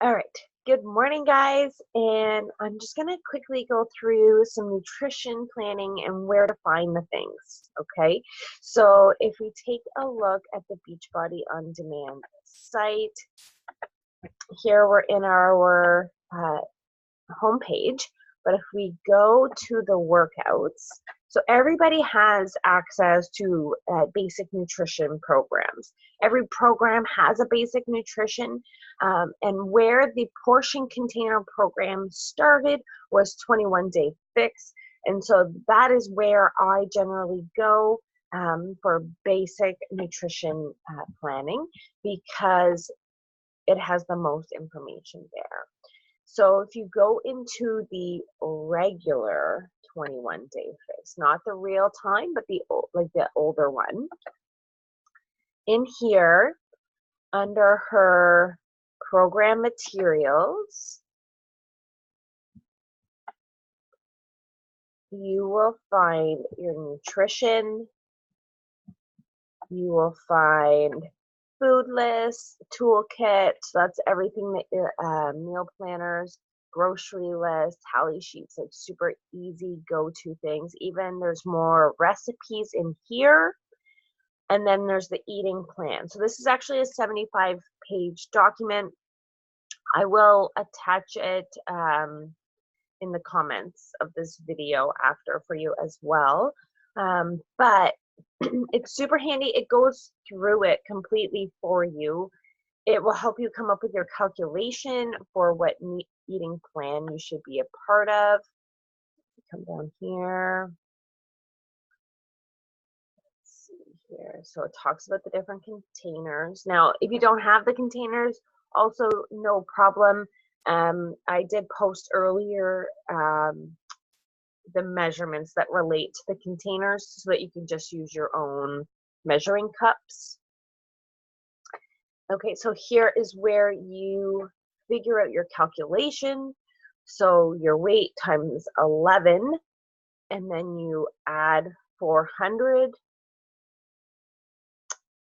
All right. Good morning, guys. And I'm just going to quickly go through some nutrition planning and where to find the things. Okay. So if we take a look at the Beachbody On Demand site, here we're in our homepage. But if we go to the workouts, so everybody has access to basic nutrition programs. Every program has a basic nutrition, and where the portion container program started was 21 Day Fix. And so that is where I generally go for basic nutrition planning because it has the most information there. So if you go into the regular 21 Day Fix, not the real time, but the older one, in here under her program materials, you will find your nutrition, you will find food list, toolkit, so that's everything that meal planners, grocery list, tally sheets, like super easy go-to things. Even there's more recipes in here, and then there's the eating plan. So this is actually a 75-page document. I will attach it in the comments of this video after for you as well. But it's super handy. It goes through it completely for you. It will help you come up with your calculation for what eating plan you should be a part of. Come down here. Let's see here. So it talks about the different containers. Now, if you don't have the containers, also no problem. I did post earlier the measurements that relate to the containers so that you can just use your own measuring cups. Okay, so here is where you figure out your calculation. So your weight times 11, and then you add 400,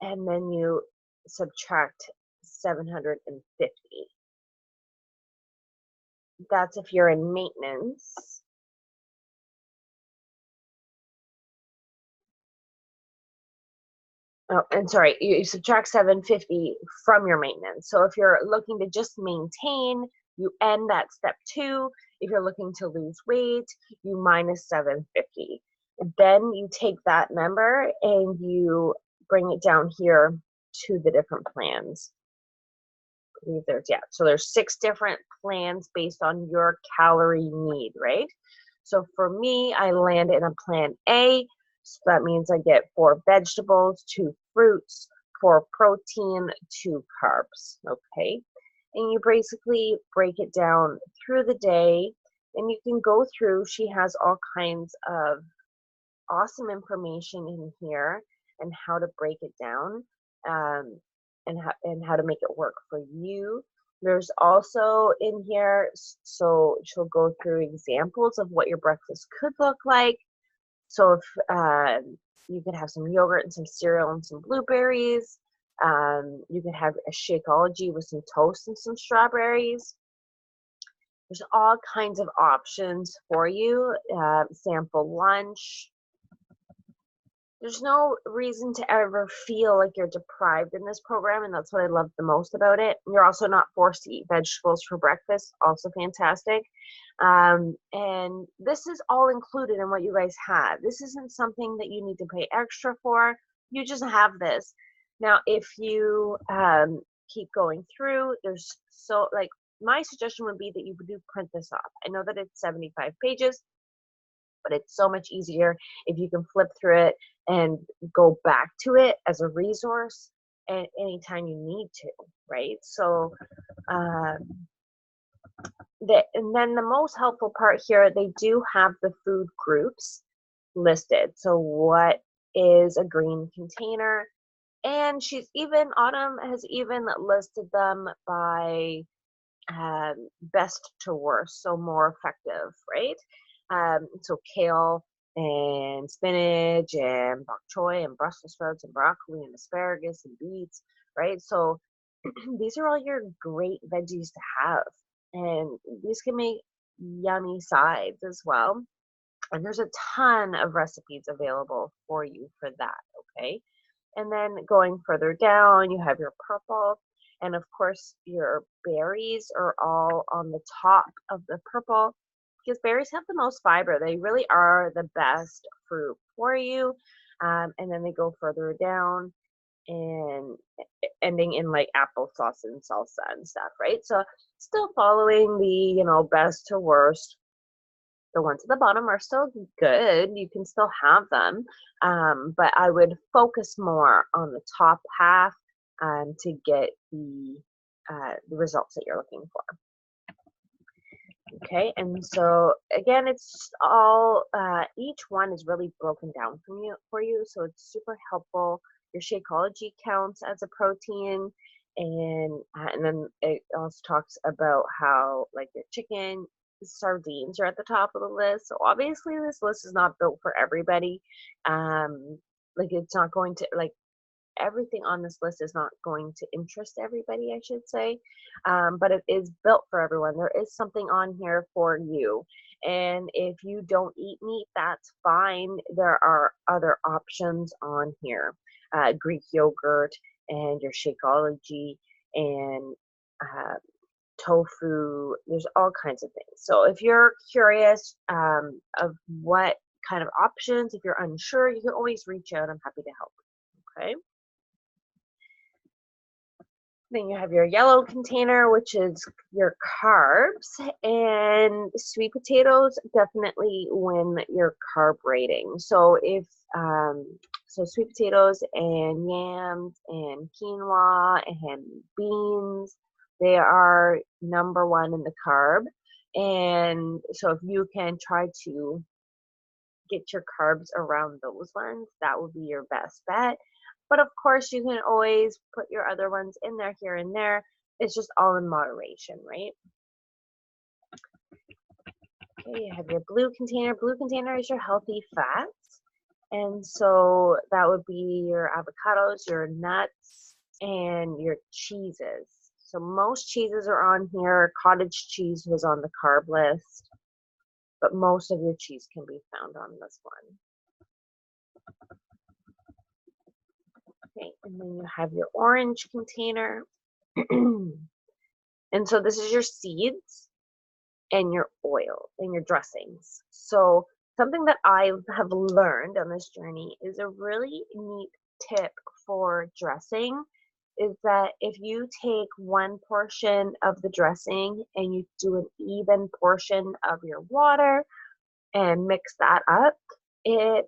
and then you subtract 750. That's if you're in maintenance. Oh, and sorry, you subtract 750 from your maintenance. So if you're looking to just maintain, you end at step 2. If you're looking to lose weight, you minus 750. Then you take that number and you bring it down here to the different plans. So there's 6 different plans based on your calorie need, right? So for me, I land in a plan A. So that means I get 4 vegetables, 2 fruits, 4 protein, 2 carbs, okay? And you basically break it down through the day, and you can go through. She has all kinds of awesome information in here and how to break it down, and how to make it work for you. There's also in here, so she'll go through examples of what your breakfast could look like. So if you could have some yogurt and some cereal and some blueberries. You could have a Shakeology with some toast and some strawberries. There's all kinds of options for you. Sample lunch. There's no reason to ever feel like you're deprived in this program, and that's what I love the most about it. You're also not forced to eat vegetables for breakfast, also fantastic. And this is all included in what you guys have. This isn't something that you need to pay extra for. You just have this. Now, if you keep going through, there's like my suggestion would be that you do print this off. I know that it's 75 pages, but it's so much easier if you can flip through it and go back to it as a resource anytime you need to, right? So, and then the most helpful part here, they do have the food groups listed. So what is a green container? And Autumn has even listed them by best to worst, so more effective, right? So kale and spinach and bok choy and Brussels sprouts and broccoli and asparagus and beets, right? So these are all your great veggies to have. And these can make yummy sides as well. And there's a ton of recipes available for you for that, okay? And then going further down, you have your purple. And of course, your berries are all on the top of the purple because berries have the most fiber. They really are the best fruit for you. And then they go further down and ending in like applesauce and salsa and stuff, right? So still following the, best to worst. The ones at the bottom are still good. You can still have them. But I would focus more on the top half to get the results that you're looking for. Okay, and so again, it's all each one is really broken down for you, so it's super helpful. Your Shakeology counts as a protein, and then it also talks about how like your chicken, sardines are at the top of the list. So obviously, this list is not built for everybody. Like it's not going to like everything on this list is not going to interest everybody, I should say, but it is built for everyone. There is something on here for you. And if you don't eat meat, that's fine. There are other options on here. Greek yogurt and your Shakeology and tofu. There's all kinds of things. So if you're curious of what kind of options, if you're unsure, you can always reach out. I'm happy to help. Okay. Then you have your yellow container, which is your carbs, and sweet potatoes definitely win your carb rating. So if so sweet potatoes and yams and quinoa and beans, they are number one in the carb. And so if you can try to get your carbs around those ones, that would be your best bet. But of course, you can always put your other ones in there here and there. It's just all in moderation, right? Okay, you have your blue container. Blue container is your healthy fats. And so that would be your avocados, your nuts, and your cheeses. So most cheeses are on here. Cottage cheese was on the carb list, but most of your cheese can be found on this one. Okay, and then you have your orange container. And so this is your seeds and your oil and your dressings. So something that I have learned on this journey is a really neat tip for dressing is that if you take one portion of the dressing and you do an even portion of your water and mix that up, it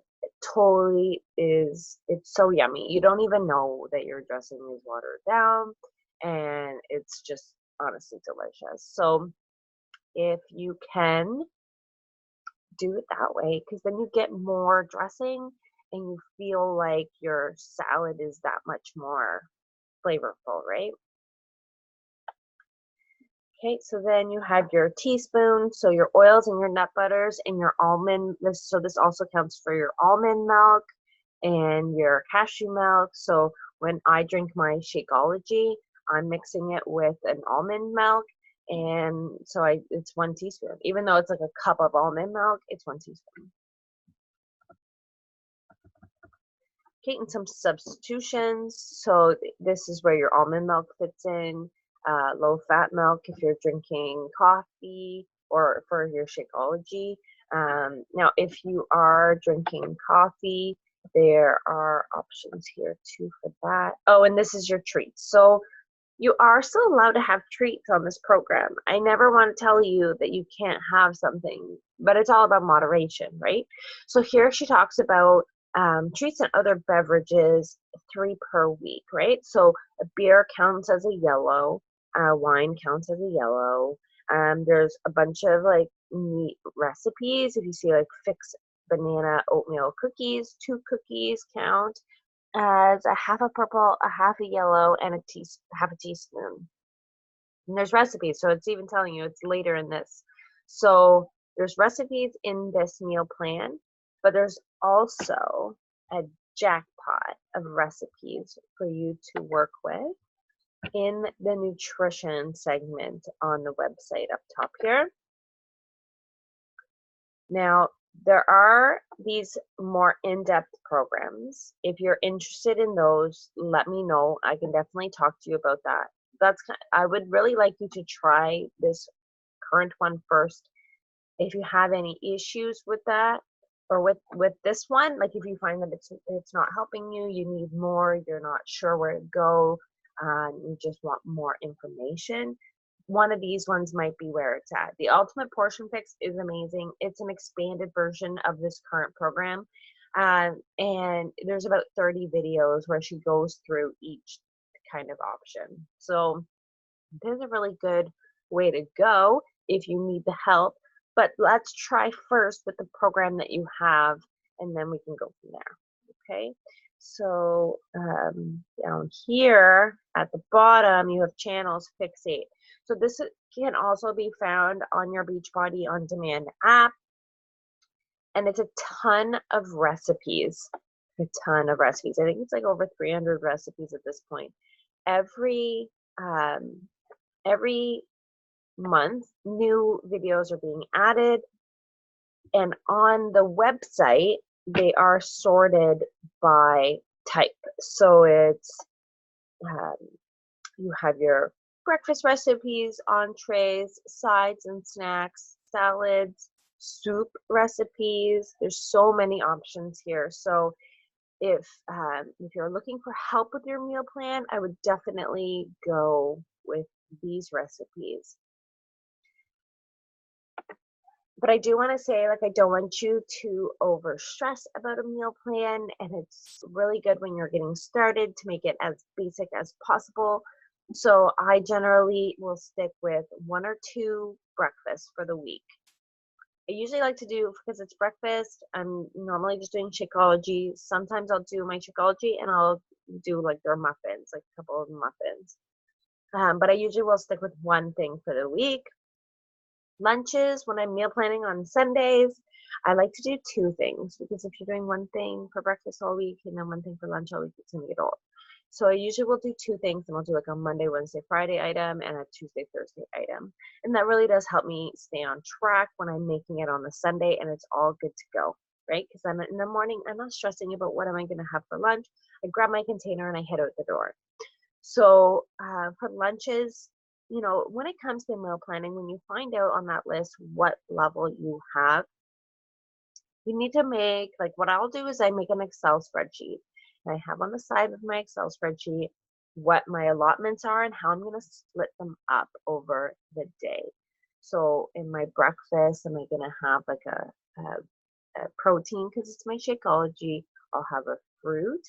totally is, it's so yummy. You don't even know that your dressing is watered down, and it's just honestly delicious. So if you can do it that way, because then you get more dressing and you feel like your salad is that much more flavorful, right? Okay, so then you have your teaspoon, so your oils and your nut butters and your almond. So this also counts for your almond milk and your cashew milk. So when I drink my Shakeology, I'm mixing it with an almond milk, and so it's 1 teaspoon. Even though it's like a cup of almond milk, it's 1 teaspoon. Okay, and some substitutions. So this is where your almond milk fits in. Low fat milk if you're drinking coffee or for your Shakeology. Now, if you are drinking coffee, there are options here too for that. Oh, and this is your treats. So you are still allowed to have treats on this program. I never want to tell you that you can't have something, but it's all about moderation, right? So here she talks about treats and other beverages 3 per week, right? So a beer counts as a yellow, wine counts as a yellow. There's a bunch of like neat recipes. If you see like fix banana oatmeal cookies, 2 cookies count as a half a purple, a half a yellow, and half a teaspoon. And there's recipes, so it's even telling you it's later in this. So there's recipes in this meal plan, but there's also a jackpot of recipes for you to work with. in the nutrition segment on the website up top here. Now, there are these more in-depth programs. If you're interested in those, let me know. I can definitely talk to you about that. I would really like you to try this current one first. If you have any issues with that or with this one, like if you find that it's not helping you, you need more, you're not sure where to go, you just want more information, one of these ones might be where it's at. The Ultimate Portion Fix is amazing. It's an expanded version of this current program. And there's about 30 videos where she goes through each kind of option. So there's a really good way to go if you need the help. But let's try first with the program that you have, and then we can go from there. Okay. So down here at the bottom, you have channels fixate. So this can also be found on your Beachbody On Demand app. And it's a ton of recipes. A ton of recipes. I think it's like over 300 recipes at this point. Every month, new videos are being added. And on the website, they are sorted by type. So it's you have your breakfast recipes, entrees, sides and snacks, salads, soup recipes. There's so many options here. So if you're looking for help with your meal plan, I would definitely go with these recipes. But I do want to say, like, I don't want you to over stress about a meal plan, and it's really good when you're getting started to make it as basic as possible. So I generally will stick with 1 or 2 breakfasts for the week. I usually like to do, because it's breakfast, I'm normally just doing Shakeology. Sometimes I'll do my Shakeology and I'll do like their muffins, like a couple of muffins. But I usually will stick with one thing for the week. Lunches, when I'm meal planning on Sundays, I like to do 2 things, because if you're doing one thing for breakfast all week and then one thing for lunch all week, it's going to get old. So I usually will do 2 things, and I'll do like a Monday, Wednesday, Friday item and a Tuesday, Thursday item. And that really does help me stay on track when I'm making it on the Sunday, and it's all good to go, right? Because then in the morning, I'm not stressing about what am I going to have for lunch. I grab my container and I head out the door. So for lunches, you know, when it comes to meal planning, when you find out on that list what level you have, you need to make, like, what I'll do is I make an Excel spreadsheet. And I have on the side of my Excel spreadsheet what my allotments are and how I'm going to split them up over the day. So in my breakfast, am I going to have like a protein, because it's my Shakeology? I'll have a fruit,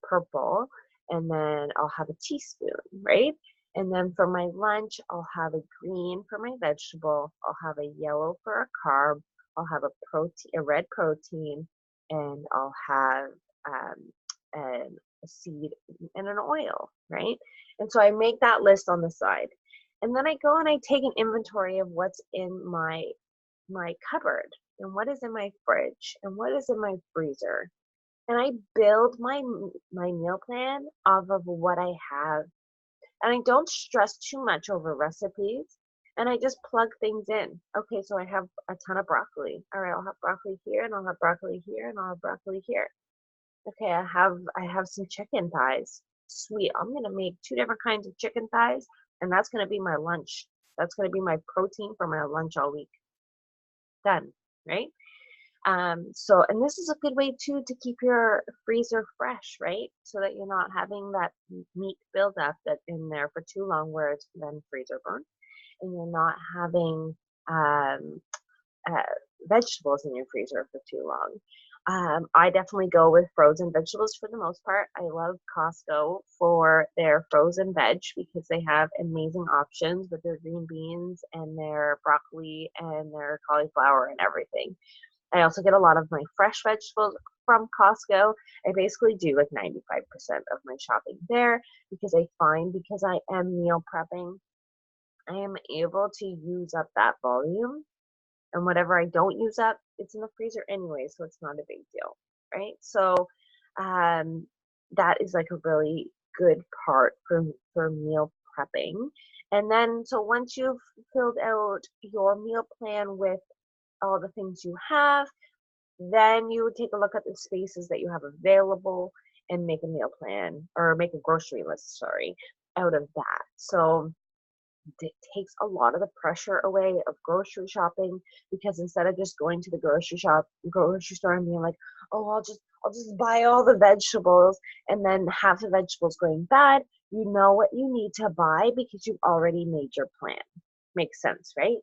purple, and then I'll have a teaspoon, right? And then for my lunch, I'll have a green for my vegetable. I'll have a yellow for a carb. I'll have a red protein, and I'll have a seed and an oil, right? And so I make that list on the side. And then I go and I take an inventory of what's in my cupboard, and what is in my fridge, and what is in my freezer. And I build my meal plan off of what I have. And I don't stress too much over recipes, and I just plug things in. Okay, so I have a ton of broccoli. All right, I'll have broccoli here, and I'll have broccoli here, and I'll have broccoli here. Okay, I have some chicken thighs. Sweet. I'm gonna make 2 different kinds of chicken thighs, and that's gonna be my lunch. That's gonna be my protein for my lunch all week. Done, right? And this is a good way too to keep your freezer fresh, right? So that you're not having that meat buildup that in there for too long, where it's then freezer burn, and you're not having vegetables in your freezer for too long. I definitely go with frozen vegetables for the most part. I love Costco for their frozen veg, because they have amazing options with their green beans and their broccoli and their cauliflower and everything. I also get a lot of my fresh vegetables from Costco. I basically do like 95% of my shopping there, because I find, because I am meal prepping, I am able to use up that volume. And whatever I don't use up, it's in the freezer anyway, so it's not a big deal, right? So that is like a really good part for meal prepping. And then, so once you've filled out your meal plan with all the things you have, then you would take a look at the spaces that you have available and make a meal plan or make a grocery list, sorry, out of that. So it takes a lot of the pressure away of grocery shopping, because instead of just going to the grocery store and being like, oh, I'll just buy all the vegetables and then have the vegetables going bad, you know what you need to buy because you've already made your plan. Makes sense, right?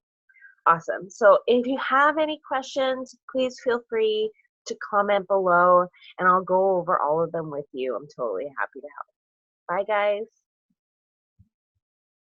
Awesome. So if you have any questions, please feel free to comment below and I'll go over all of them with you. I'm totally happy to help. Bye, guys.